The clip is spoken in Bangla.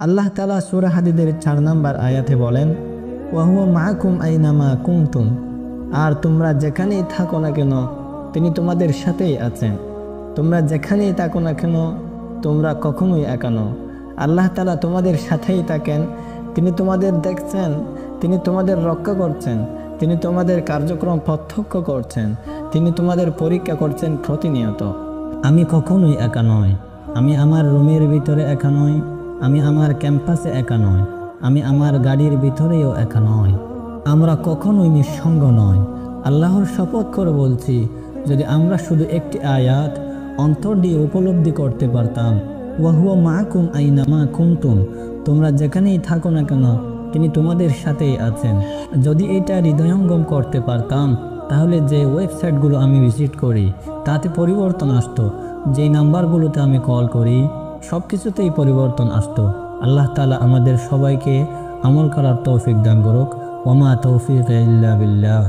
আল্লাহ তাআলা সূরা হাদীদের 4 নম্বর আয়াতে বলেন, ওয়া হুয়া মাআকুম আইনামা কুনতুম, আর তোমরা যেখানেই থাকো না কেন তিনি তোমাদের সাথেই আছেন। তোমরা যেখানেই থাকো না কেন তোমরা কখনোই একা নও। আল্লাহ তাআলা তোমাদের সাথেই থাকেন, তিনি তোমাদের দেখছেন, তিনি তোমাদের রক্ষা করছেন, তিনি তোমাদের কার্যক্রম প্রত্যক্ষ করছেন, তিনি তোমাদের পরীক্ষা করছেন প্রতিনিয়ত। আমি কখনোই একা নই, আমি আমার রুমের ভিতরে একা নই, আমি আমার ক্যাম্পাসে একা নই, আমি আমার গাড়ির ভিতরেও একা নই। আমরা কখনোই নিঃসঙ্গ নই। আল্লাহর শপথ করে বলছি, যদি আমরা শুধু একটি আয়াত অন্তর দিয়ে উপলব্ধি করতে পারতাম, ওয়া হুয়া মাআকুম আইনামা কুনতুম, তোমরা যেখানেই থাকো না কেন তিনি তোমাদের সাথেই আছেন, যদি এটা হৃদয়ঙ্গম করতে পারতাম, তাহলে যে ওয়েবসাইটগুলো আমি ভিজিট করি তাতে পরিবর্তন আসতো, যেই নাম্বারগুলোতে আমি কল করি সব কিছুতেই পরিবর্তন আসতো। আল্লাহ তাআলা আমাদের সবাইকে আমল করার তৌফিক দান করুক। ওয়া মা তৌফিক ইল্লা বিল্লাহ।